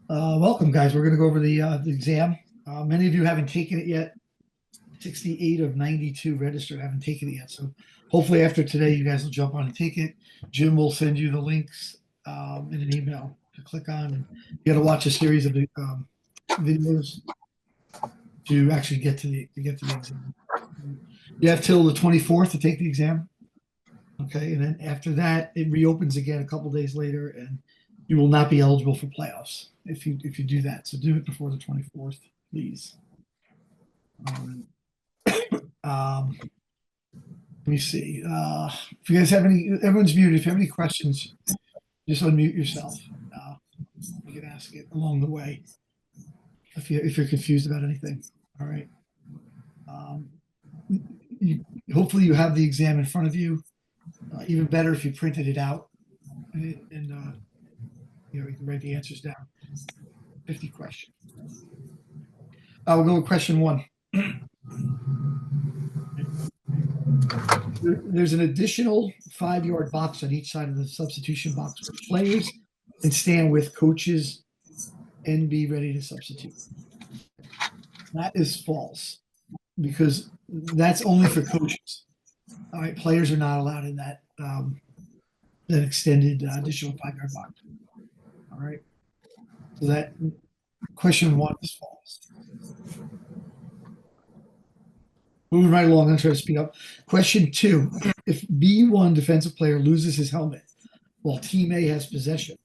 Welcome, guys. We're going to go over the exam. Many of you haven't taken it yet. 68 of 92 registered haven't taken it yet. So hopefully after today, you guys will jump on and take it. Jim will send you the links in an email to click on. And you got to watch a series of videos to actually get to the exam. You have till the 24th to take the exam. Okay, and then after that, it reopens again a couple days later, and you will not be eligible for playoffs if you do that. So do it before the 24th, please. Let me see. If you guys have any, everyone's muted. If you have any questions, just unmute yourself. You can ask it along the way if you're confused about anything. All right. Hopefully you have the exam in front of you. Even better if you printed it out and you can write the answers down. 50 questions. We'll go with question 1. There's an additional 5-yard box on each side of the substitution box for players and stand with coaches and be ready to substitute. That is false because that's only for coaches. All right, players are not allowed in that that extended additional 5-yard box. All right, so that question 1 is false. Moving right along, I'm trying to speed up. Question 2, if B1 defensive player loses his helmet while team A has possession,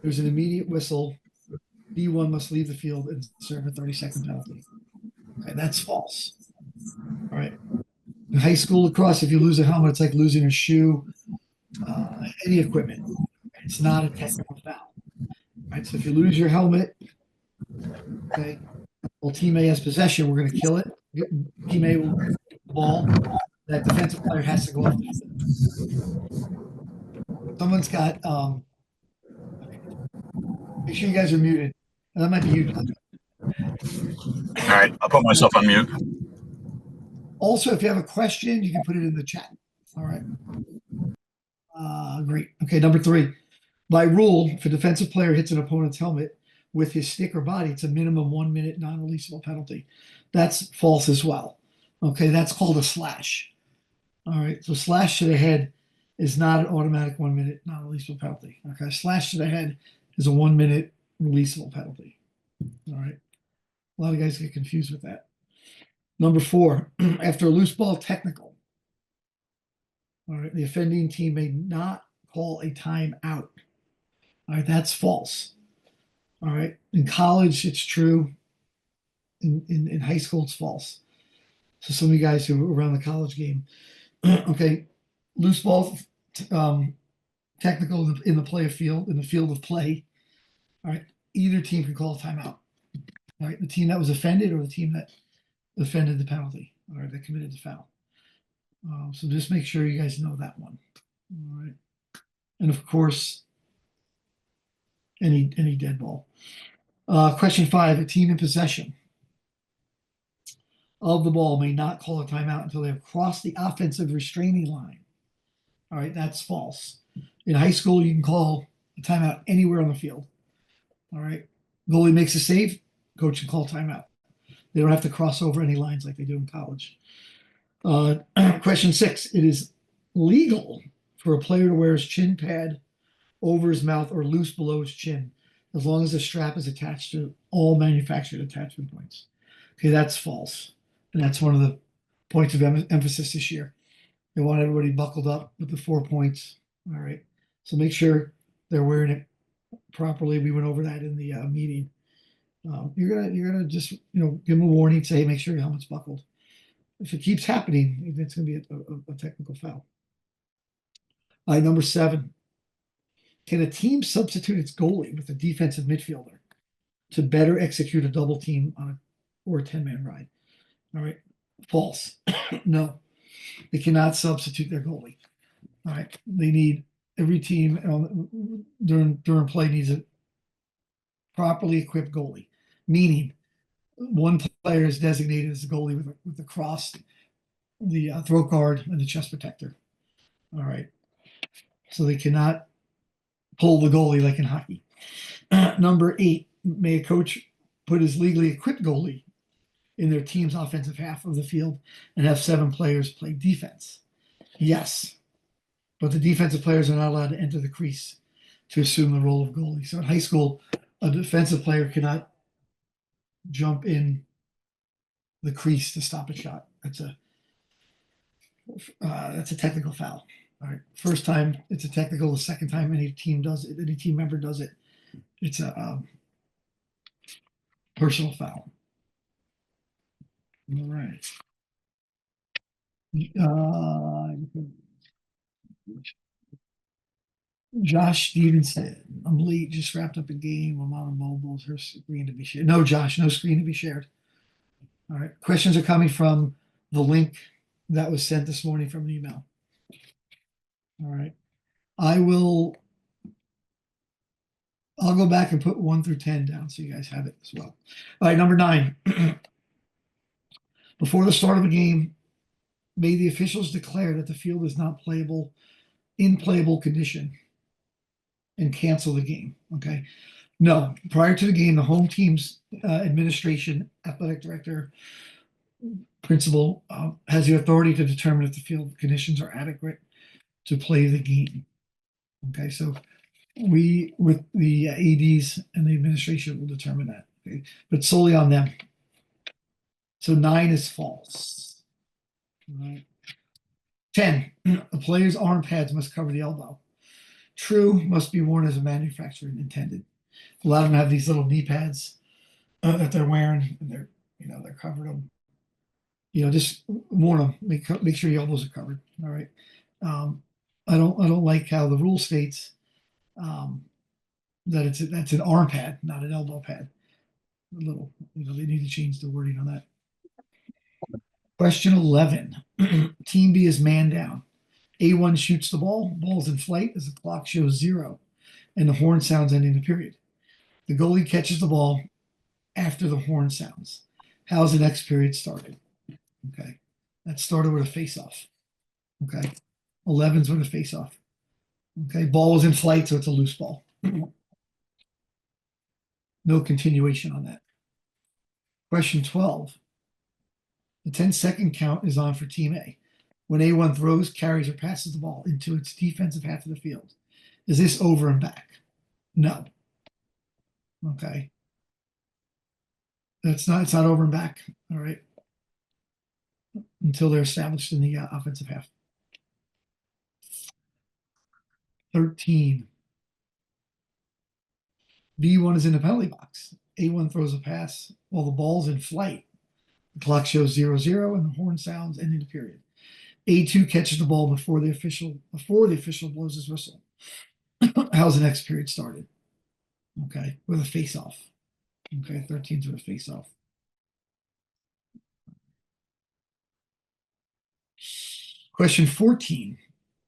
there's an immediate whistle. B1 must leave the field and serve a 30-second penalty. Okay, that's false. All right. In high school lacrosse, if you lose a helmet, it's like losing a shoe, any equipment. It's not a technical foul. All right, so if you lose your helmet, okay, well, team A has possession, we're going to kill it. Team A will get the ball. That defensive player has to go off the field. Someone's got, make sure you guys are muted. That might be you. All right, I'll put myself on mute. Also, if you have a question, you can put it in the chat. All right. Great. Okay, number 3. By rule, if a defensive player hits an opponent's helmet with his stick or body, it's a minimum 1-minute non-releasable penalty. That's false as well. Okay, that's called a slash. All right, so slash to the head is not an automatic 1-minute non-releasable penalty. Okay, slash to the head is a 1-minute releasable penalty. All right, a lot of guys get confused with that. Number 4, after a loose ball technical, all right, the offending team may not call a timeout. All right, that's false. All right, in college, it's true. In high school, it's false. So some of you guys who are around the college game, okay, loose ball technical in the field of play. All right, either team can call a timeout. All right, the team that was offended or the team that offended the penalty, all right, that committed the foul. So just make sure you guys know that one. All right, and of course, any dead ball. Question 5: a team in possession of the ball may not call a timeout until they have crossed the offensive restraining line. All right, that's false. In high school, you can call a timeout anywhere on the field. All right, goalie makes a save, coach can call timeout. They don't have to cross over any lines like they do in college. Question 6: it is legal for a player to wear his chin pad over his mouth or loose below his chin, as long as the strap is attached to all manufactured attachment points. Okay, that's false. And that's one of the points of emphasis this year. They want everybody buckled up with the 4 points. All right. So make sure they're wearing it properly. We went over that in the meeting. You're gonna just give them a warning. Say, hey, make sure your helmet's buckled. If it keeps happening, it's going to be a technical foul. All right, number 7. Can a team substitute its goalie with a defensive midfielder to better execute a double team or a 10-man ride? All right, false. No, they cannot substitute their goalie. All right, they need every team during play needs a properly equipped goalie, meaning one player is designated as a goalie with the cross, the throat guard, and the chest protector. All right, so they cannot pull the goalie like in hockey. Number 8. may a coach put his legally equipped goalie in their team's offensive half of the field and have 7 players play defense? Yes, but the defensive players are not allowed to enter the crease to assume the role of goalie. So in high school, a defensive player cannot jump in the crease to stop a shot. That's a technical foul. All right. First time it's a technical. The second time any team does it, any team member does it, it's a personal foul. All right. Josh Stevenson. I'm late. Just wrapped up a game. I'm on a mobile. Is her screen to be shared? No, Josh. No screen to be shared. All right. Questions are coming from the link that was sent this morning from an email. All right. I'll go back and put 1 through 10 down so you guys have it as well. All right, number 9. Before the start of a game, may the officials declare that the field is not playable, in playable condition, and cancel the game. Okay. No, prior to the game, the home team's administration, athletic director, principal has the authority to determine if the field conditions are adequate to play the game. Okay, so we, with the ADs and the administration, will determine that, okay? But solely on them. So 9 is false. All right. 10, a player's arm pads must cover the elbow. True, must be worn as a manufacturer intended. A lot of them have these little knee pads that they're wearing, and they're covered them. Just warn them. Make sure your elbows are covered. All right. I don't like how the rule states that that's an arm pad, not an elbow pad. A little, they need to change the wording on that. Question 11. Team B is man down. A1 shoots the ball. Ball's in flight as the clock shows 0, and the horn sounds ending the period. The goalie catches the ball after the horn sounds. How's the next period started? Okay. That started with a face-off. Okay. 11's with a face-off. Okay. Ball was in flight, so it's a loose ball. No continuation on that. Question 12. The 10-second count is on for Team A. When A1 throws, carries, or passes the ball into its defensive half of the field, is this over and back? No. Okay. It's not over and back. All right. Until they're established in the offensive half. 13. B1 is in the penalty box. A1 throws a pass while the ball's in flight. The clock shows 0-0 and the horn sounds ending the period. A2 catches the ball before the official blows his whistle. How's the next period started? Okay, with a face-off. Okay, 13's with a face-off. Question 14.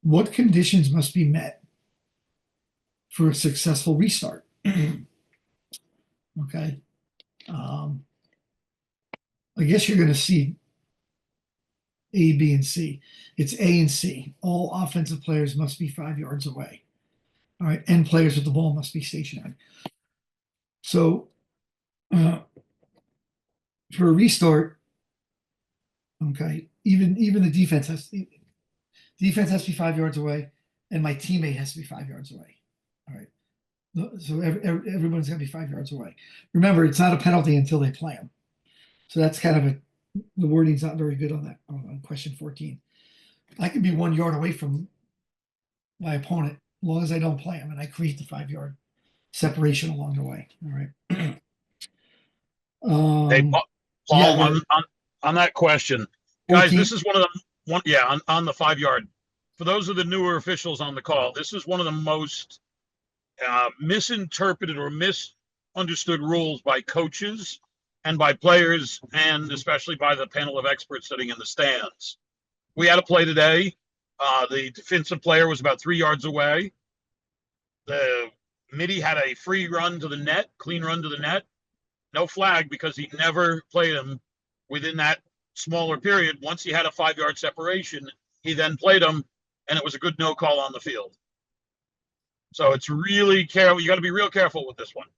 What conditions must be met for a successful restart? Okay. I guess you're going to see A, B, and C. It's A and C. All offensive players must be 5 yards away. All right, and players with the ball must be stationary. So for a restart, okay, even the defense has to be 5 yards away, and my teammate has to be 5 yards away. All right. So everyone's got to be 5 yards away. Remember, it's not a penalty until they play them. So that's kind of the wording's not very good on that, on question 14. I could be 1 yard away from my opponent as long as I don't play him, and I create the 5 yard separation along the way. All right. Hey, Paul, yeah, on that question, guys, 14. this is one of the on the 5 yard. For those of the newer officials on the call, this is one of the most misinterpreted or misunderstood rules by coaches and by players, and especially by the panel of experts sitting in the stands. We had a play today. The defensive player was about 3 yards away. The midi had a free run to the net, clean run to the net. No flag because he never played him within that smaller period. Once he had a 5 yard separation, he then played him, and it was a good no call on the field. So it's really careful. You got to be real careful with this one.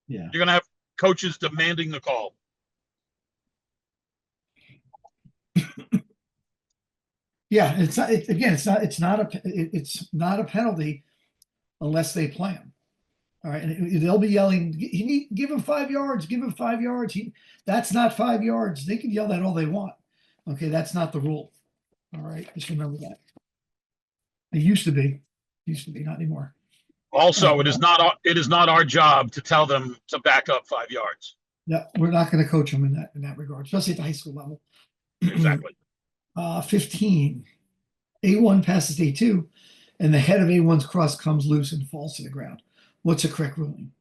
Yeah. You're going to have coaches demanding the call. Yeah, it's not, again, it's not a penalty unless they play him. All right, and they'll be yelling, give him 5 yards, give him 5 yards. That's not 5 yards. They can yell that all they want. Okay, that's not the rule. All right, just remember that. It used to be, not anymore. Also, it is not our job to tell them to back up 5 yards. Yeah, we're not going to coach them in that regard, especially at the high school level. Exactly. 15. A1 passes A2, and the head of A1's cross comes loose and falls to the ground. What's the correct ruling?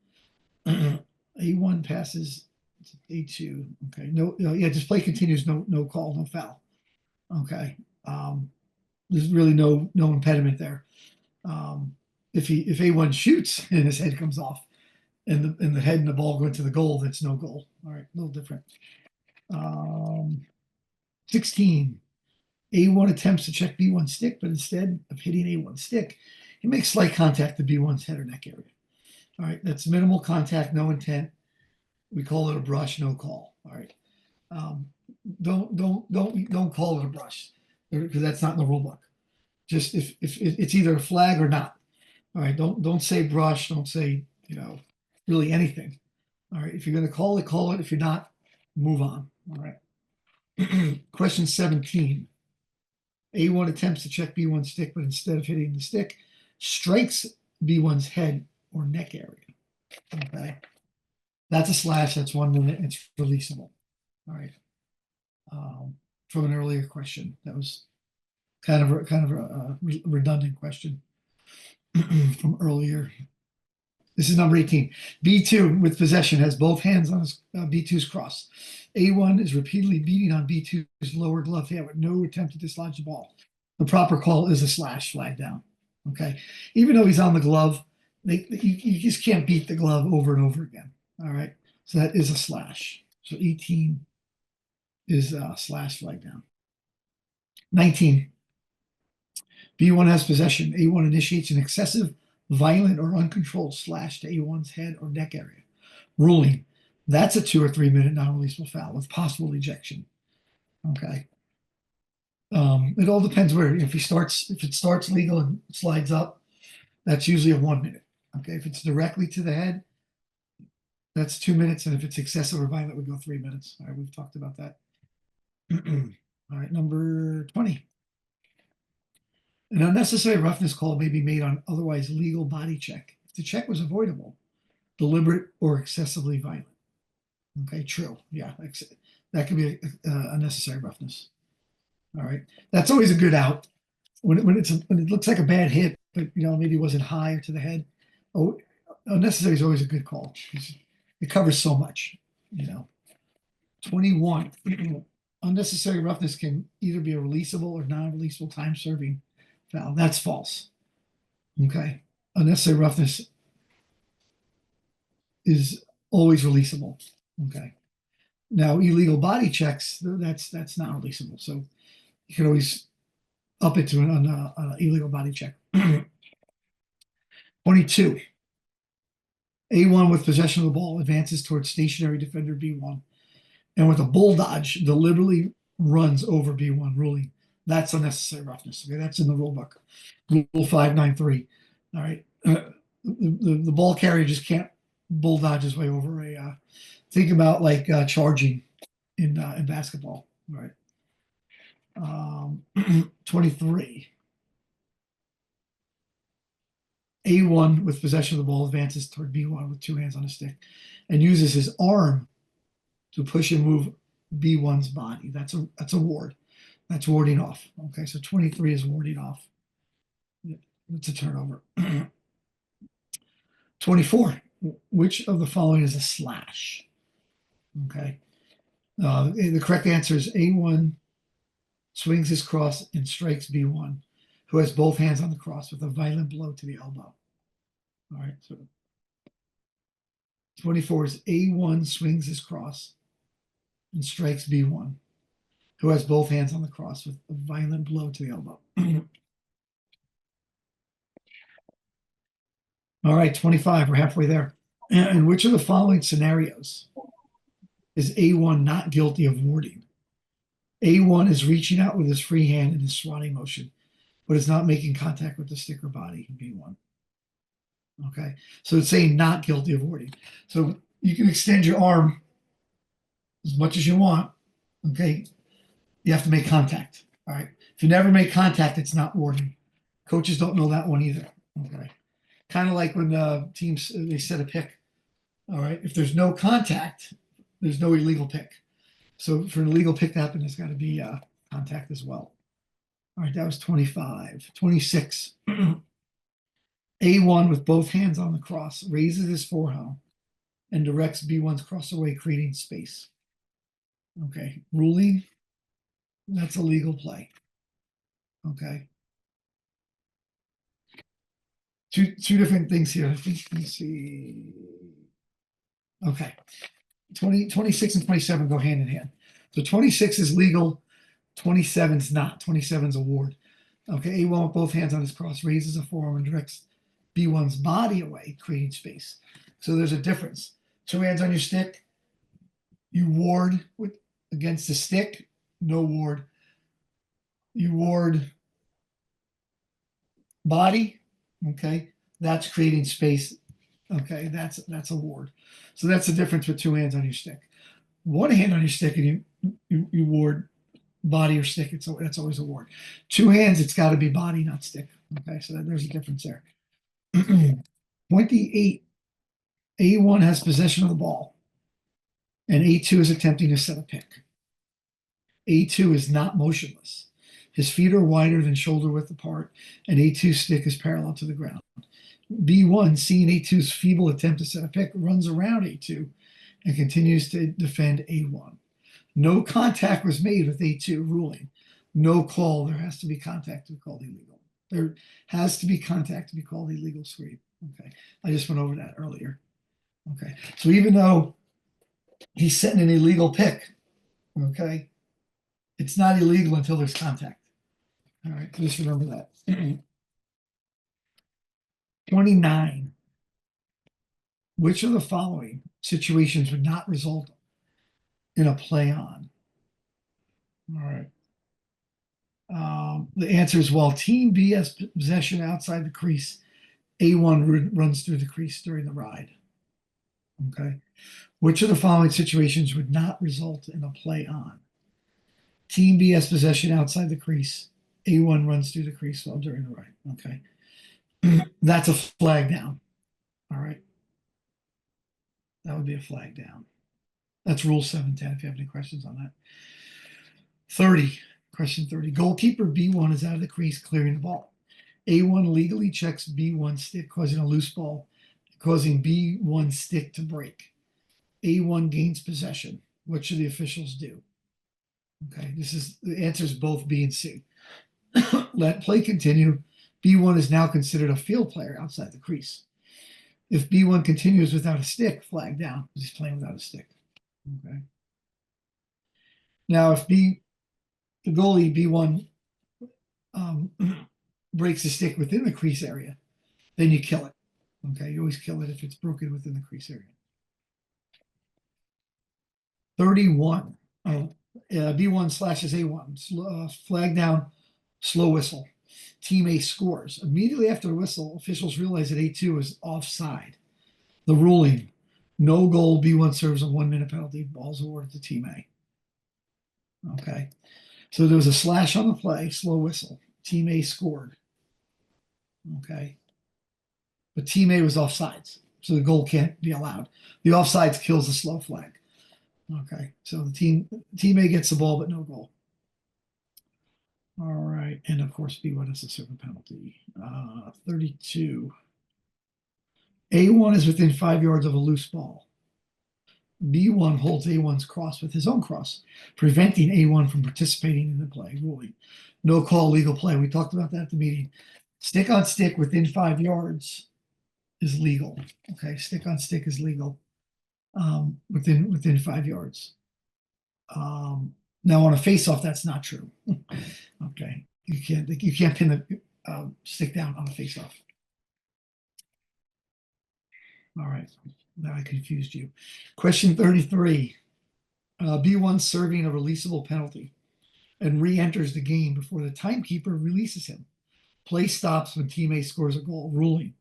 A1 passes A2. Okay, yeah, just play continues. No call, no foul. Okay, there's really no impediment there. If A1 shoots and his head comes off, and the head and the ball go into the goal, that's no goal. All right, a little different. 16. A1 attempts to check B1 stick, but instead of hitting A1 stick, he makes slight contact to B1's head or neck area. All right, that's minimal contact, no intent. We call it a brush, no call. All right, don't call it a brush because that's not in the rule book. Just if it's either a flag or not. All right, don't say brush, don't say really anything. All right, if you're going to call it, call it. If you're not, move on. All right. Question 17. A1 attempts to check B1 stick, but instead of hitting the stick, strikes B1's head or neck area. Okay. That's a slash. That's 1 minute. It's releasable. All right. From an earlier question, that was kind of a redundant question from earlier. This is number 18. B2 with possession has both hands on his, B2's cross. A1 is repeatedly beating on B2's lower glove hand with no attempt to dislodge the ball. The proper call is a slash, flag down. Okay. Even though he's on the glove, you just can't beat the glove over and over again. All right. So that is a slash. So 18 is a slash, flag down. 19. B1 has possession. A1 initiates an excessive, violent, or uncontrolled slash to A1's head or neck area. Ruling. That's a 2 or 3 minute non-releasable foul with possible ejection. Okay. It all depends where. If it starts legal and slides up, that's usually a 1 minute. Okay. If it's directly to the head, that's 2 minutes. And if it's excessive or violent, we go 3 minutes. All right. We've talked about that. All right. Number 20. An unnecessary roughness call may be made on otherwise legal body check if the check was avoidable, deliberate, or excessively violent. Okay, true. Yeah, that could be unnecessary roughness. All right, that's always a good out when it looks like a bad hit, but maybe it wasn't high or to the head. Oh, unnecessary is always a good call. It covers so much. 21. Unnecessary roughness can either be a releasable or non-releasable time-serving foul. That's false. Okay. Unnecessary roughness is always releasable. Okay. Now, illegal body checks, that's not releasable. So you can always up it to an illegal body check. 22. A1 with possession of the ball advances towards stationary defender B1 and with a bull dodge deliberately runs over B1, ruling that's unnecessary roughness. Okay, that's in the rule book. Rule 593. All right. The ball carrier just can't bull dodge his way over a. Think about like charging in basketball. All right. 23. A1 with possession of the ball advances toward B1 with 2 hands on a stick and uses his arm to push and move B1's body. That's a ward. That's warding off. Okay, so 23 is warding off. It's a turnover. 24. Which of the following is a slash? Okay. The correct answer is A1 swings his cross and strikes B1, who has both hands on the cross with a violent blow to the elbow. All right. So 24 is A1 swings his cross and strikes B1, who has both hands on the cross with a violent blow to the elbow. All right, 25. We're halfway there. And which of the following scenarios is A1 not guilty of warding? A1 is reaching out with his free hand in his swatting motion, but is not making contact with the stick or body. B1. Okay, so it's saying not guilty of warding. So you can extend your arm as much as you want. Okay, you have to make contact. All right, if you never make contact, it's not warding. Coaches don't know that one either. Okay, kind of like when teams they set a pick. All right, if there's no contact, there's no illegal pick. So for an illegal pick to happen, there's got to be contact as well. All right, that was 25. 26. A1 with both hands on the cross raises his forearm and directs B1's cross away, creating space. Okay, ruling, that's a legal play. Okay. Two different things here. I think, let's see. Okay. 26 and 27 go hand in hand. So 26 is legal, 27 is not. 27 is a ward. Okay, A1 with both hands on his cross raises a forearm and directs B1's body away, creating space. So there's a difference. Two hands on your stick, you ward with against the stick, no ward. You ward body, okay, that's creating space. Okay, that's a ward. So that's the difference with two hands on your stick. One hand on your stick and you ward body or stick, that's always a ward. Two hands, it's got to be body, not stick. Okay, so there's a difference there. 28, A1 has possession of the ball, and A2 is attempting to set a pick. A2 is not motionless. His feet are wider than shoulder width apart, and A2's stick is parallel to the ground. B1, seeing A2's feeble attempt to set a pick, runs around A2 and continues to defend A1. No contact was made with A2, ruling no call. There has to be contact to be called illegal. There has to be contact to be called illegal screen. Okay, I just went over that earlier. Okay, so even though he's setting an illegal pick, okay, it's not illegal until there's contact. All right, just remember that. 29. Which of the following situations would not result in a play on? All right. The answer is while Team B has possession outside the crease, A1 runs through the crease during the ride. Okay. Which of the following situations would not result in a play on? Team B has possession outside the crease. A1 runs through the crease while during the ride. Okay. That's a flag down. All right. That would be a flag down. That's rule 710 if you have any questions on that. 30. Question 30. Goalkeeper B1 is out of the crease clearing the ball. A1 legally checks B1 stick, causing a loose ball, causing B1 stick to break. A1 gains possession. What should the officials do? Okay, this is the answers both B and C. Let play continue. B1 is now considered a field player outside the crease. If B1 continues without a stick, flag down because he's playing without a stick. Okay. Now, if the goalie B1 breaks the stick within the crease area, then you kill it. Okay, you always kill it if it's broken within the crease area. 31. B1 slashes A1. Flag down, slow whistle. Team A scores. Immediately after the whistle, officials realize that A2 is offside. The ruling, no goal, B1 serves a 1 minute penalty. Ball's awarded to Team A. Okay. So there was a slash on the play, slow whistle. Team A scored. Okay. But Team A was offsides. So the goal can't be allowed. The offsides kills the slow flag. Okay. So the team A gets the ball, but no goal. All right. And of course, B1 has to serve a penalty. 32. A1 is within 5 yards of a loose ball. B1 holds A1's cross with his own cross, preventing A1 from participating in the play. Ruling. No call, legal play. We talked about that at the meeting. Stick on stick within 5 yards is legal. Okay, stick on stick is legal within 5 yards. Now on a face-off, that's not true. Okay, you can't pin the stick down on a face-off. All right. Now I confused you. Question 33. B1 serving a releasable penalty and re-enters the game before the timekeeper releases him. Play stops when team A scores a goal. Ruling.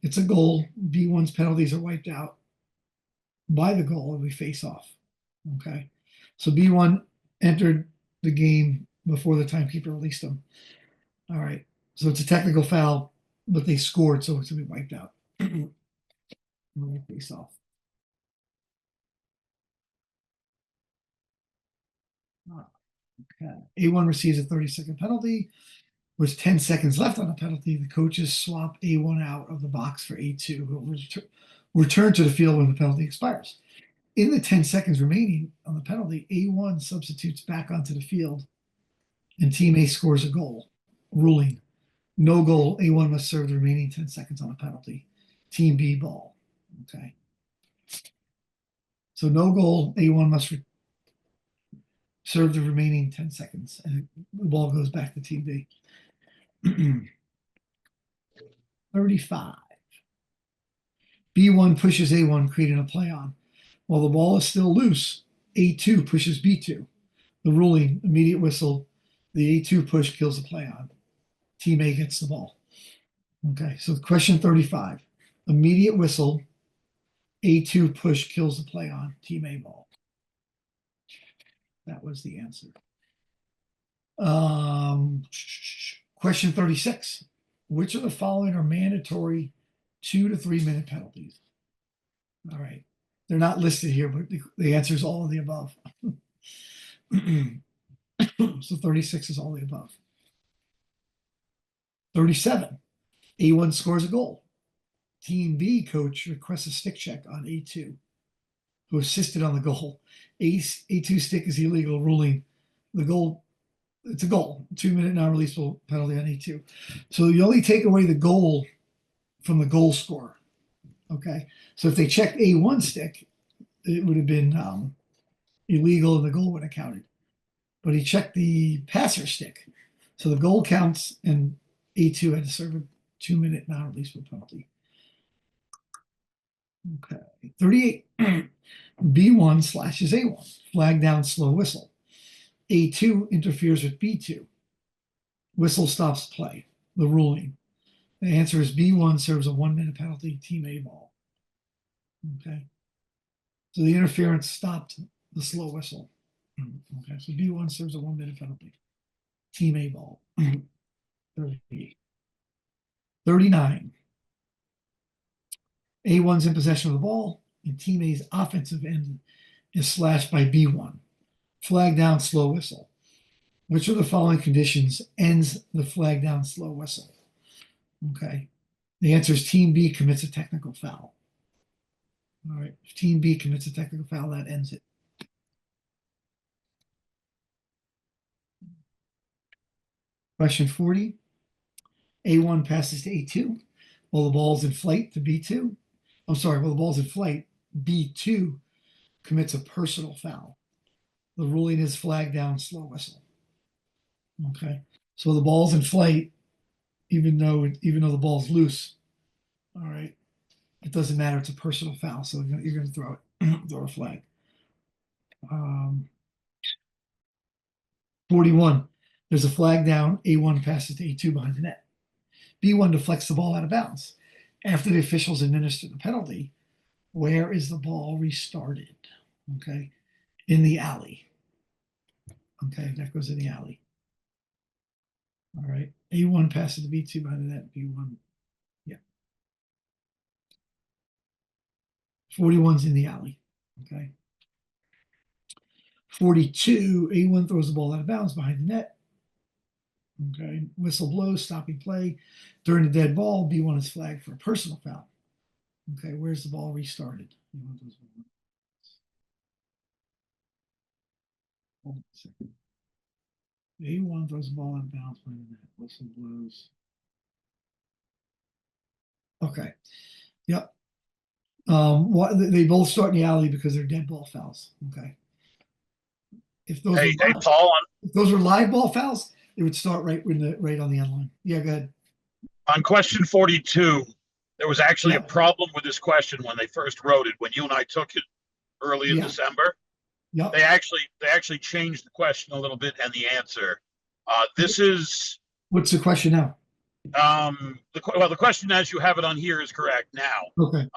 It's a goal. B1's penalties are wiped out by the goal and we face off. Okay. So B1 entered the game before the timekeeper released them. All right. So it's a technical foul, but they scored, so it's going to be wiped out. Face off. Okay. A1 receives a 30-second penalty. With 10 seconds left on the penalty, the coaches swap A1 out of the box for A2, who will return to the field when the penalty expires. In the 10 seconds remaining on the penalty, A1 substitutes back onto the field and team A scores a goal. Ruling. No goal. A1 must serve the remaining 10 seconds on the penalty. Team B ball. Okay. So no goal. A1 must serve the remaining 10 seconds, and the ball goes back to Team B. 35. B1 pushes A1, creating a play on. While the ball is still loose, A2 pushes B2. The ruling, immediate whistle. The A2 push kills the play on. Team A gets the ball. Okay, so question 35. Immediate whistle. A2 push kills the play on. Team A ball. That was the answer. Question 36. Which of the following are mandatory 2 to 3 minute penalties? All right. They're not listed here, but the answer is all of the above. So 36 is all the above. 37. A1 scores a goal. Team B coach requests a stick check on A2, who assisted on the goal. A2 stick is illegal, ruling the goal. It's a goal. 2-minute non-releasable penalty on A2. So you only take away the goal from the goal scorer. Okay. So if they checked A1 stick, it would have been illegal and the goal would have counted. But he checked the passer stick. So the goal counts and A2 had to serve a 2-minute non-releasable penalty. Okay. 38. B1 slashes A1. Flag down, slow whistle. A2 interferes with B2. Whistle stops play. The ruling. The answer is B1 serves a 1-minute penalty, Team A ball. Okay. So the interference stopped the slow whistle. Okay. So B1 serves a 1-minute penalty, Team A ball. 39. A1's in possession of the ball, and Team A's offensive end is slashed by B1. Flag down, slow whistle. Which of the following conditions ends the flag down, slow whistle? Okay. The answer is Team B commits a technical foul. All right. If Team B commits a technical foul, that ends it. Question 40. A1 passes to A2 while the ball's in flight to B2. I'm sorry, while the ball's in flight, B2 commits a personal foul. The ruling is flag down, slow whistle. Okay. So the ball's in flight, even though the ball's loose. All right. It doesn't matter. It's a personal foul. So you're going to throw it, throw a flag. 41. There's a flag down. A1 passes to A2 behind the net. B1 deflects the ball out of bounds. After the officials administer the penalty, where is the ball restarted? Okay. In the alley. Okay. That goes in the alley. All right. A1 passes to B2 behind the net. B1. Yeah. 41's in the alley. Okay. 42. A1 throws the ball out of bounds behind the net. Okay. Whistle blows, stopping play. During the dead ball, B1 is flagged for a personal foul. Okay. Where's the ball restarted? Hold on a second. A1 throws the ball out of bounds behind the net. Whistle blows. Okay. Yep. They both start in the alley because they're dead ball fouls. Okay. If those Hey, Paul, if those were live ball fouls, it would start right on the end line. Yeah, go ahead. on question 42, There was actually a Yeah. problem with this question when they first wrote it. When you and I took it early in Yeah. December, Yep. they actually changed the question a little bit and the answer. This is What's the question now? the question as you have it on here is correct now. Okay.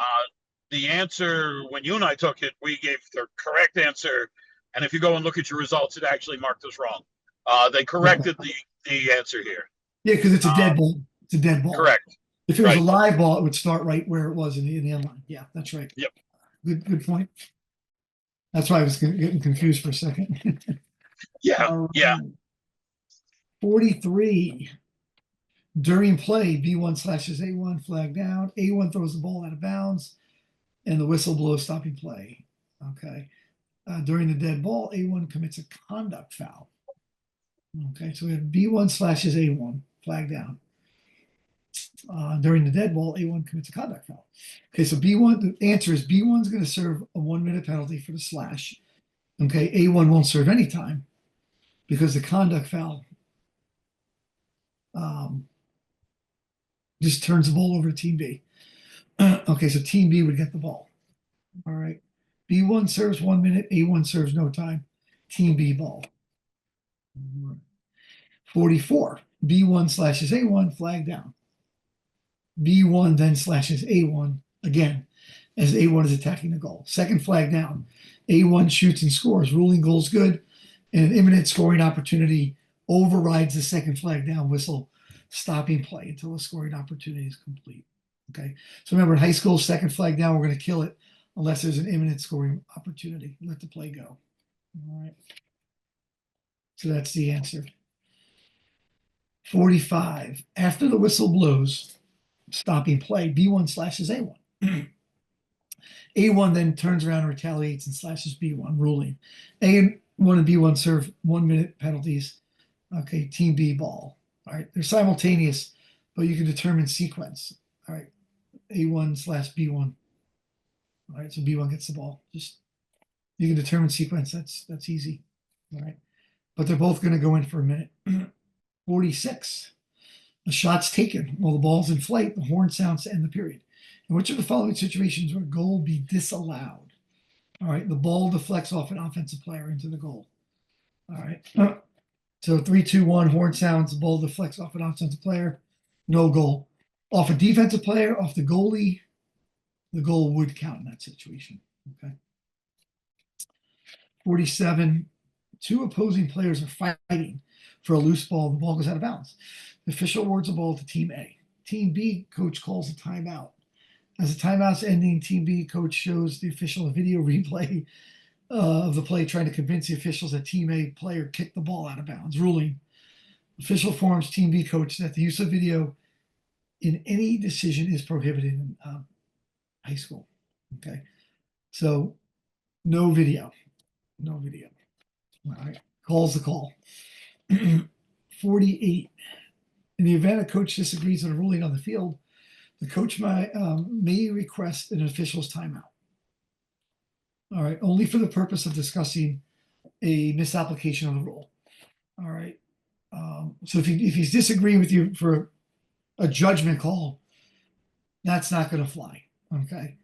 The answer when you and I took it, we gave the correct answer, and if you go and look at your results, it actually marked us wrong. They corrected the answer here. Yeah, because it's a dead ball. It's a dead ball. Correct. If it was a Right. live ball, it would start right where it was in the end line. Yeah, that's right. Yep. Good point. That's why I was getting confused for a second. Yeah. Yeah. 43. During play, B1 slashes A1, flag down. A1 throws the ball out of bounds, and the whistle blows stopping play. Okay. During the dead ball, A1 commits a conduct foul. Okay, so we have B1 slashes A1, flag down. During the dead ball, A1 commits a conduct foul. Okay, so B1, the answer is B1 is going to serve a 1-minute penalty for the slash. Okay, A1 won't serve any time because the conduct foul just turns the ball over to Team B. Okay, so Team B would get the ball. All right. B1 serves 1 minute, A1 serves no time. Team B ball. 44. B1 slashes A1, flag down. B1 then slashes A1 again as A1 is attacking the goal. Second flag down. A1 shoots and scores. Ruling goal's good. And an imminent scoring opportunity overrides the second flag down whistle, stopping play until the scoring opportunity is complete. Okay. So remember, in high school, second flag down, we're going to kill it unless there's an imminent scoring opportunity. Let the play go. All right. So that's the answer. 45. After the whistle blows, stopping play, B1 slashes A1. A1 then turns around and retaliates and slashes B1, ruling. A1 and B1 serve 1 minute penalties. Okay, Team B ball. All right, they're simultaneous, but you can determine sequence. All right, A1 slash B1. All right, so B1 gets the ball. Just you can determine sequence. That's easy. All right, but they're both going to go in for a minute. 46. The shot's taken while the ball's in flight. The horn sounds to end the period. In which of the following situations would a goal be disallowed? All right, the ball deflects off an offensive player into the goal. All right. So 3, 2, 1, horn sounds, the ball deflects off an offensive player, no goal. Off a defensive player, off the goalie, the goal would count in that situation. Okay. 47. Two opposing players are fighting for a loose ball. The ball goes out of bounds. The official awards the ball to Team A. Team B coach calls a timeout. As the timeout's ending, Team B coach shows the official a video replay of the play, trying to convince the officials that Team A player kicked the ball out of bounds. Ruling: official informs Team B coach that the use of video in any decision is prohibited in high school. Okay, so no video. All right, calls the call. 48. In the event a coach disagrees with a ruling on the field, the coach may request an official's timeout. All right, only for the purpose of discussing a misapplication of the rule. All right. So if he's disagreeing with you for a judgment call, that's not going to fly. Okay.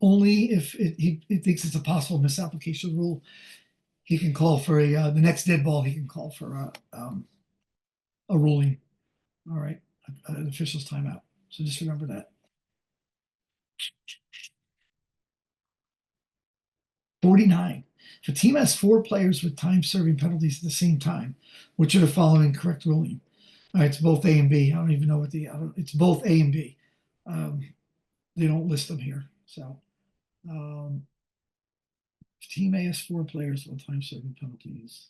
Only if he thinks it's a possible misapplication of the rule, he can call for the next dead ball. He can call for a ruling. All right, an official's timeout. So just remember that. 49. If a team has 4 players with time-serving penalties at the same time, which are the following correct ruling? All right, it's both A and B. I don't even know what it's both A and B. They don't list them here. So if team A has 4 players with time-serving penalties.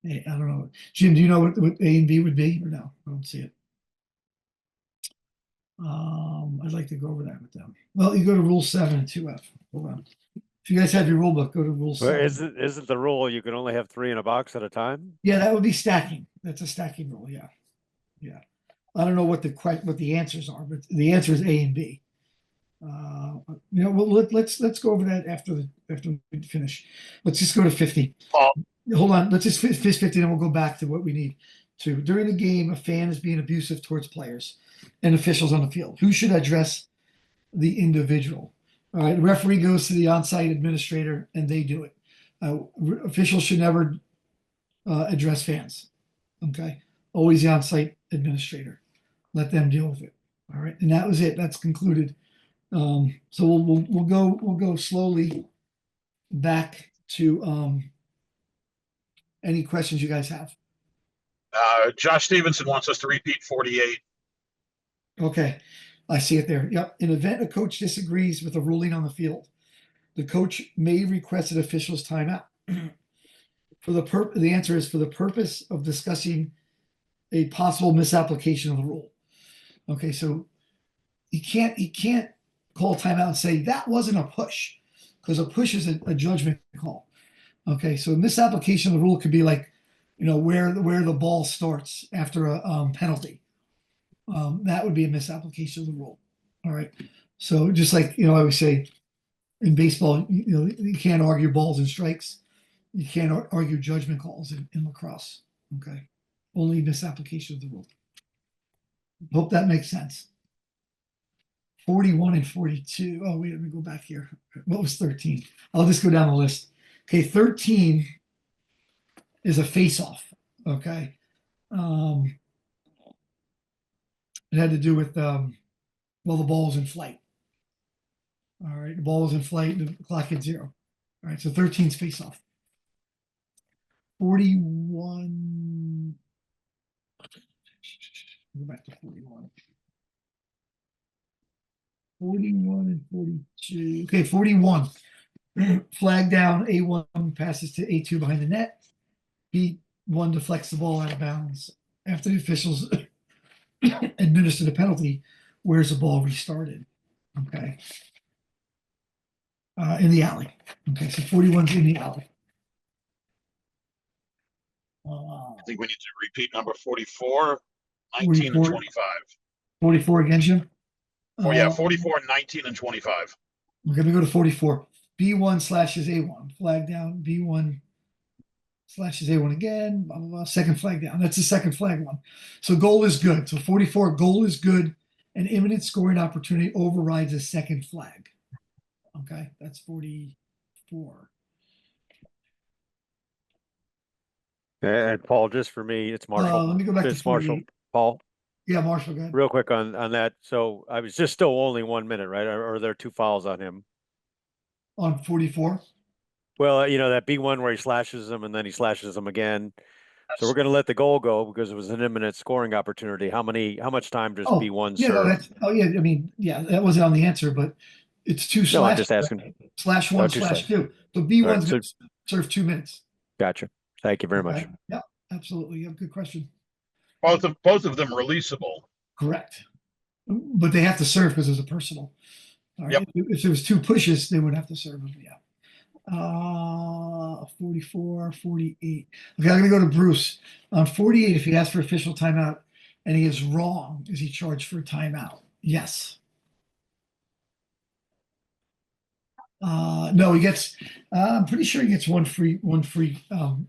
Hey, I don't know. Jim, do you know what A and B would be or no? I don't see it. I'd like to go over that with them. Well, you go to Rule 7 and 2F. Hold on. If you guys have your rule book, go to Rule 7. Isn't the rule you can only have 3 in a box at a time? Yeah, that would be stacking. That's a stacking rule. Yeah, yeah. I don't know what the answers are, but the answer is A and B. Well, let's go over that after we finish. Let's just go to 50. Hold on. Let's just finish 50, then we'll go back to what we need to. During the game, a fan is being abusive towards players. and officials on the field. Who should address the individual? All right, the referee goes to the on-site administrator and they do it. Officials should never address fans. Okay, always the on-site administrator. Let them deal with it. All right, and that was it. That's concluded. So we'll go slowly back to any questions you guys have. Josh Stevenson wants us to repeat 48. Okay, I see it there. Yep. In event a coach disagrees with a ruling on the field, the coach may request an official's timeout. The answer is for the purpose of discussing a possible misapplication of the rule. Okay, so he can't call timeout and say that wasn't a push, because a push is a judgment call. Okay, so misapplication of the rule could be like, where the ball starts after a penalty. That would be a misapplication of the rule. All right. So just like, I always say in baseball, you can't argue balls and strikes. You can't argue judgment calls in lacrosse. Okay. Only misapplication of the rule. Hope that makes sense. 41 and 42. Oh, wait, let me go back here. What was 13? I'll just go down the list. Okay. 13 is a face-off. Okay. It had to do with, the ball was in flight. All right, the ball was in flight, the clock hit 0. All right, so 13's face off. 41. Go back to 41. 41 and 42. Okay, 41. Flag down, A1 passes to A2 behind the net. B1 deflects the ball out of bounds. After the officials administer the penalty, where's the ball restarted? Okay. In the alley. Okay, so 41's in the alley. I think we need to repeat number 44, 19, 44. and 25. 44 again, Jim? Oh, yeah, 44, 19, and 25. We're going to go to 44. B1 slashes A1. Flag down. B1 slashes A1 again. Blah, blah, blah. Second flag down. That's the second flag one. So goal is good. So 44, goal is good. An imminent scoring opportunity overrides a second flag. Okay, that's 44. And Paul, just for me, it's Marshall. Let me go back to It's Marshall. 48. Paul, Yeah, Marshall, go ahead. real quick on that. So I was just still only 1 minute, right? Or are there 2 fouls on him? On 44? Well, that B1 where he slashes him and then he slashes him again. So we're going to let the goal go because it was an imminent scoring opportunity. How much time does B1 yeah, serve? I mean, yeah, that wasn't on the answer, but it's 2 No, slash. I'm just asking. /1 /2. So B1's so- going to serve 2 minutes. Gotcha. Thank you very much. Okay. Yeah, absolutely. Yeah, good question. Both of them releasable. Correct. But they have to serve because it's a personal. All right. Yep. If there was 2 pushes, they would have to serve them. Yeah. 44, 48. Okay, I'm going to go to Bruce. On 48, if he asks for official timeout and he is wrong, is he charged for a timeout? Yes. No, he gets, I'm pretty sure he gets one free on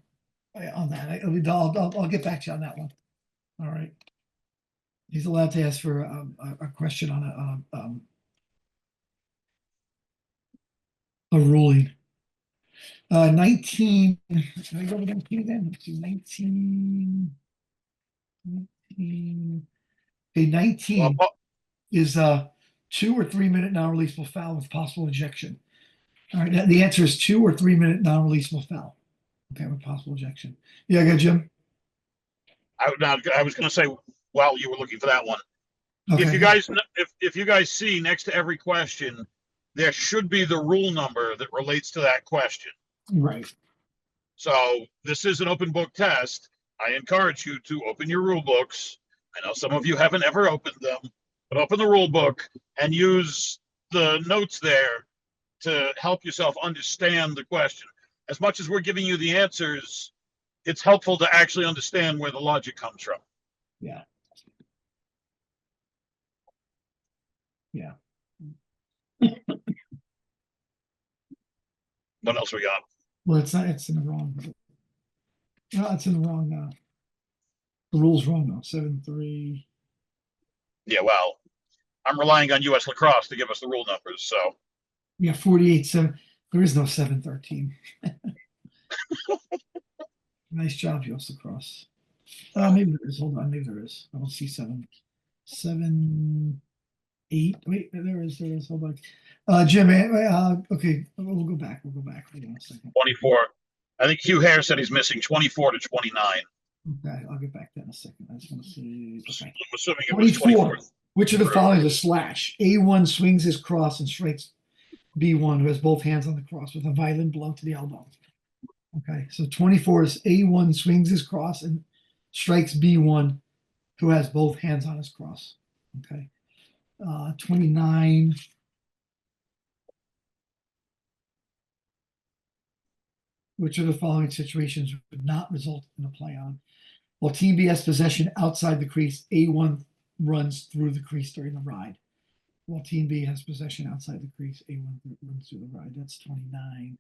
that. I'll get back to you on that one. All right. He's allowed to ask for a question on a ruling. 19. Can I go to 19 again? Let's see, 19. Okay, 19 is 2 or 3 minute non-releasable foul with possible ejection. All right, the answer is 2 or 3 minute non-releasable foul. Okay, with possible ejection. Yeah, go, Jim. I was going to say while you were looking for that one. Okay. If you guys see next to every question, there should be the rule number that relates to that question. Right. So this is an open book test. I encourage you to open your rule books. I know some of you haven't ever opened them, but open the rule book and use the notes there to help yourself understand the question. As much as we're giving you the answers, it's helpful to actually understand where the logic comes from. Yeah. Yeah. What else we got? Well, it's not. It's in the wrong. No, it's in the wrong. The rule's wrong now. 7-3. Yeah, well, I'm relying on US Lacrosse to give us the rule numbers. So Yeah, 48-7. There is no 7-13. Nice job, US Lacrosse. Maybe there is. Hold on, maybe there is. I don't see 7, 8. Wait, there is. Hold on. Jim, okay, we'll go back. Hold on a second. 24. I think Hugh Hare said he's missing 24 to 29. Okay, I'll get back to that in a second. I just want to see. Okay. I'm assuming it was 24. 24. Which of the following is a slash? A1 swings his cross and strikes B1, who has both hands on the cross with a violent blow to the elbow. Okay, so 24 is A1 swings his cross and strikes B1, who has both hands on his cross. Okay. 29. Which of the following situations would not result in a play on? While Team B has possession outside the crease, A1 runs through the crease during the ride. While Team B has possession outside the crease, A1 runs through the ride. That's 29.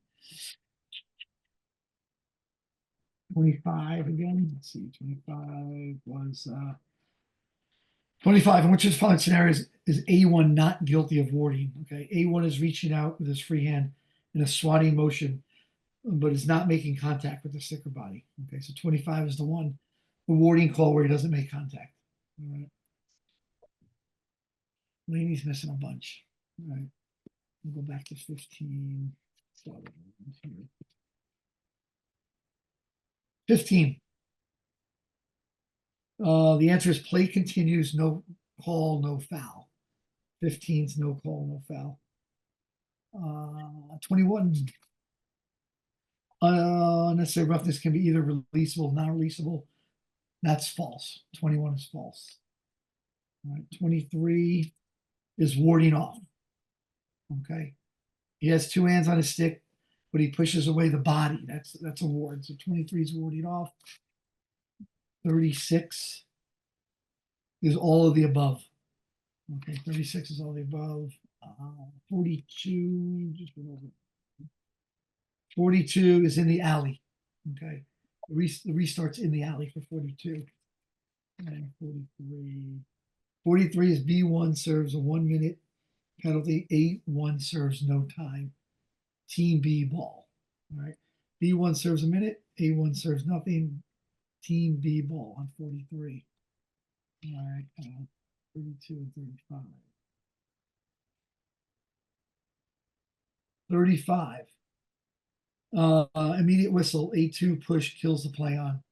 25 again. Let's see. 25 was 25. In which of the following scenarios is A1 not guilty of warding? Okay. A1 is reaching out with his free hand in a swatting motion, but is not making contact with the sticker body. Okay. So 25 is the warding call where he doesn't make contact. All right. Laney's missing a bunch. All right. We'll go back to 15. 15. The answer is play continues, no call, no foul. 15 is no call, no foul. 21. Unnecessary roughness can be either releasable, non-releasable. That's false. 21 is false. All right. 23 is warding off. Okay. He has two hands on his stick, but he pushes away the body. That's a ward. So 23 is warding off. 36 is all of the above. Okay, 36 is all the above. 42, just went over. 42 is in the alley. Okay, the restart's in the alley for 42. And 43 is B1 serves a 1 minute penalty. A1 serves no time. Team B ball. All right, B1 serves a minute. A1 serves nothing. Team B ball on 43. All right, 32 and 35. 35. Immediate whistle, A2 push kills the play on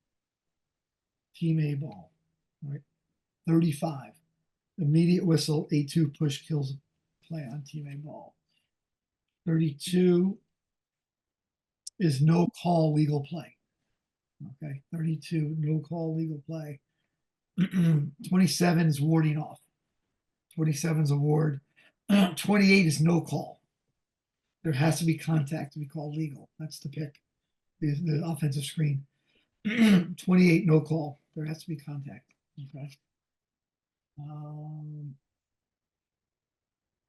Team A ball. All right. 35. Immediate whistle, A2 push kills the play on Team A ball. 32 is no call legal play. Okay. 32, no call legal play. 27 is warding off. 27 is a ward. 28 is no call. There has to be contact to be called legal. That's the pick, the offensive screen. 28, no call. There has to be contact. Okay.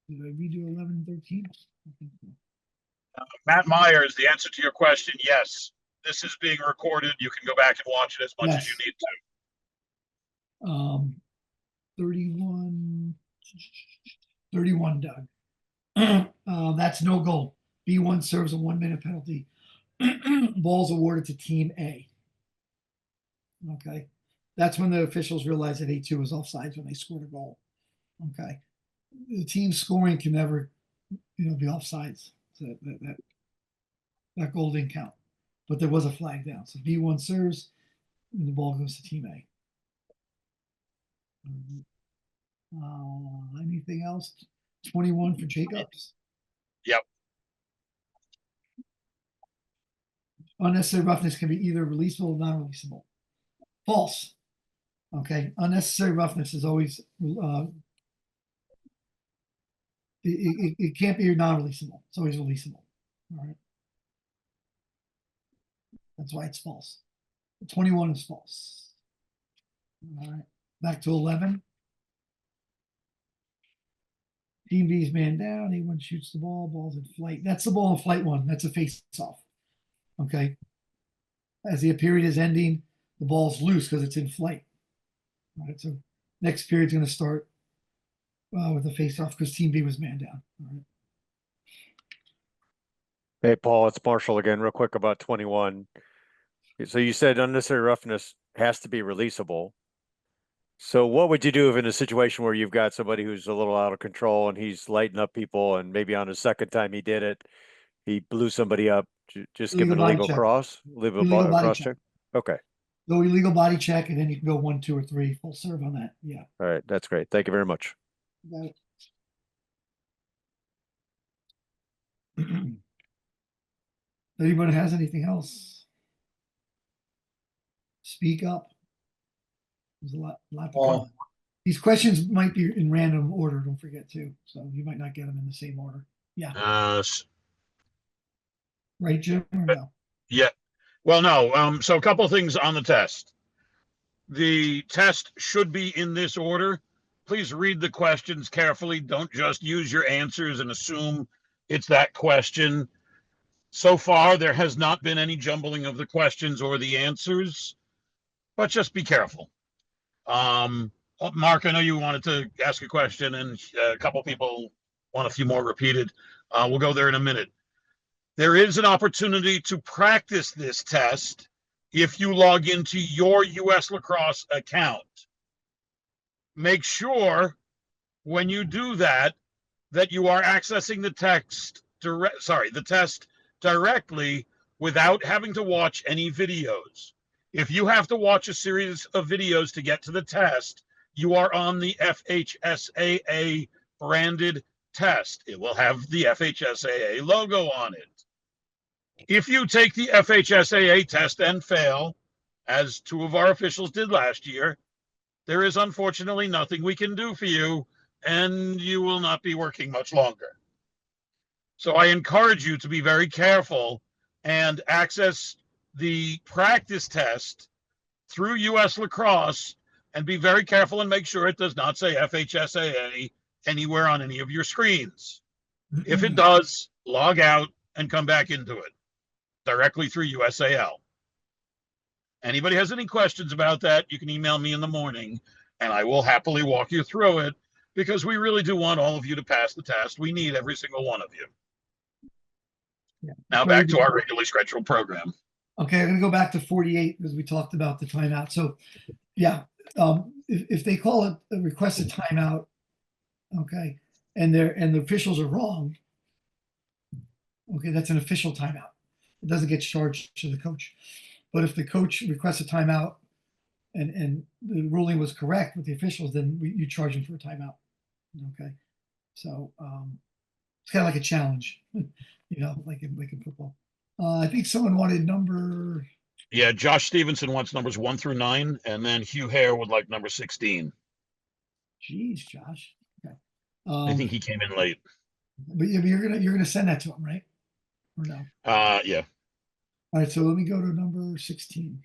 Did I redo 11 and 13? I think so. Matt Myers, the answer to your question, yes. This is being recorded. You can go back and watch it as much as you need to. 31, Doug. That's no goal. B1 serves a 1 minute penalty. Ball's awarded to Team A. Okay. That's when the officials realized that A2 was offsides when they scored a goal. Okay. The team scoring can never, be offsides. So that goal didn't count. But there was a flag down. So B1 serves and the ball goes to Team A. Anything else? 21 for Jacobs. Yep. Unnecessary roughness can be either releasable or non-releasable. False. Okay. Unnecessary roughness is always it can't be non-releasable. It's always releasable. All right. That's why it's false. 21 is false. All right. Back to 11. Team B's man down. A1 shoots the ball. Ball's in flight. That's the ball in flight one. That's a face-off. Okay. As the period is ending, the ball's loose because it's in flight. All right. So next period's going to start with the face-off because Team B was man down. All right. Hey, Paul, it's Marshall again, real quick about 21. So you said unnecessary roughness has to be releasable. So what would you do if in a situation where you've got somebody who's a little out of control and he's lighting up people and maybe on his second time he did it, he blew somebody up, just give him an Illegal body check. Illegal body cross check. check? Okay. Go illegal body check, and then you can go 1, 2, or 3 full serve on that. Yeah. All right. That's great. Thank you very much. Got it. Anybody has anything else? Speak up. There's a lot to cover. These questions might be in random order, don't forget too. So you might not get them in the same order. Yeah. Right, Jim, or no? Yeah. Well, no. So a couple of things on the test. The test should be in this order. Please read the questions carefully. Don't just use your answers and assume it's that question. So far, there has not been any jumbling of the questions or the answers, but just be careful. Mark, I know you wanted to ask a question, and a couple people want a few more repeated. We'll go there in a minute. There is an opportunity to practice this test if you log into your US Lacrosse account. Make sure when you do that you are accessing the test directly without having to watch any videos. If you have to watch a series of videos to get to the test, you are on the FHSAA branded test. It will have the FHSAA logo on it. If you take the FHSAA test and fail, as 2 of our officials did last year, there is unfortunately nothing we can do for you, and you will not be working much longer. So I encourage you to be very careful and access the practice test through US Lacrosse, and be very careful and make sure it does not say FHSAA anywhere on any of your screens. If it does, log out and come back into it directly through USAL. Anybody has any questions about that, you can email me in the morning and I will happily walk you through it, because we really do want all of you to pass the test. We need every single one of you. Yeah. Now back to our regularly scheduled program. Okay, I'm going to go back to 48 because we talked about the timeout. So, yeah, if they call it a requested timeout, okay, and the officials are wrong, okay, that's an official timeout. It doesn't get charged to the coach. But if the coach requests a timeout and the ruling was correct with the officials, then you charge them for a timeout. Okay, so it's kind of like a challenge, like in football. I think someone wanted number. Yeah, Josh Stevenson wants numbers 1 through 9, and then Hugh Hare would like number 16. Geez, Josh. Okay. I think he came in late. But you're gonna send that to him, right? Or no? Yeah. All right, so let me go to number 16.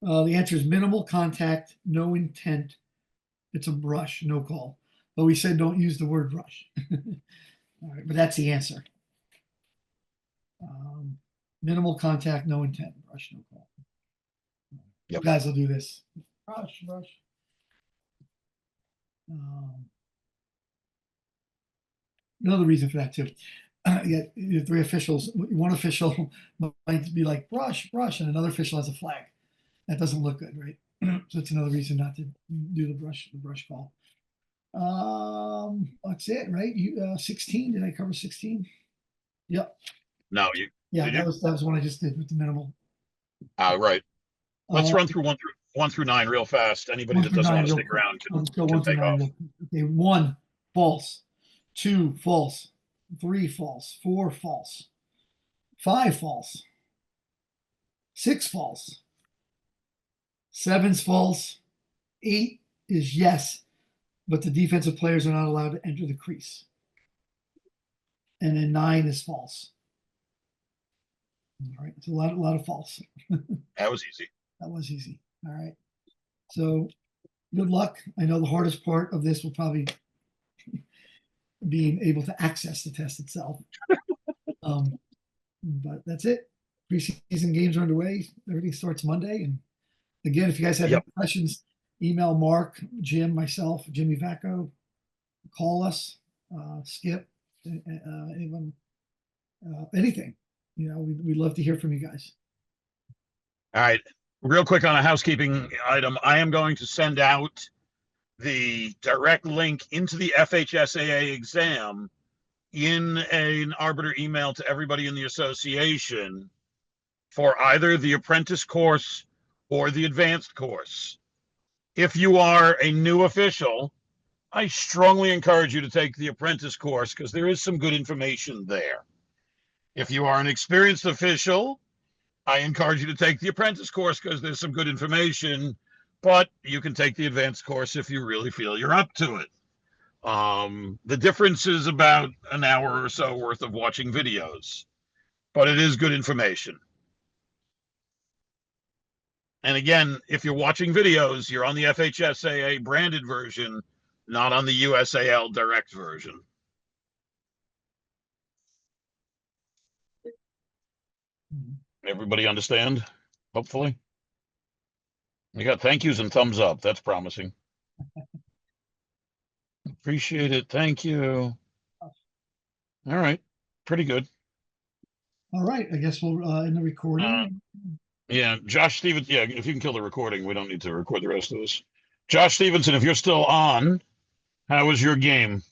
The answer is minimal contact, no intent. It's a brush, no call. But we said don't use the word brush. All right, but that's the answer. Minimal contact, no intent, brush, no call. Yep. You guys will do this. Brush. Another reason for that too. You 3 officials. One official might be like brush, and another official has a flag. That doesn't look good, right? So it's another reason not to do the brush call. That's it, right? 16. Did I cover 16? Yep. No, you. Yeah, that was one I just did with the minimal. Right. Let's run through 1 through 9 real fast. Anybody that doesn't want to stick around can take off. Okay, 1 false, 2 false, 3 false, 4 false, 5 false, 6 false, 7's false, 8 is yes, but the defensive players are not allowed to enter the crease. And then 9 is false. All right, it's a lot of false. That was easy. That was easy. All right. So good luck. I know the hardest part of this will probably being able to access the test itself. But that's it. Preseason games are underway. Everything starts Monday. And again, if you guys have any questions, email Mark, Jim, myself, Jimmy Vacco, call us, Skip, anyone, anything. You know, we'd love to hear from you guys. All right. Real quick on a housekeeping item, I am going to send out the direct link into the FHSAA exam in an arbiter email to everybody in the association for either the apprentice course or the advanced course. If you are a new official, I strongly encourage you to take the apprentice course because there is some good information there. If you are an experienced official, I encourage you to take the apprentice course because there's some good information, but you can take the advanced course if you really feel you're up to it. The difference is about an hour or so worth of watching videos, but it is good information. And again, if you're watching videos, you're on the FHSAA branded version, not on the USAL direct version. Everybody understand? Hopefully. We got thank yous and thumbs up. That's promising. Appreciate it. Thank you. All right. Pretty good. All right, I guess we'll end the recording. Yeah, Josh Stevens. Yeah, if you can kill the recording, we don't need to record the rest of this. Josh Stevenson, if you're still on, how was your game?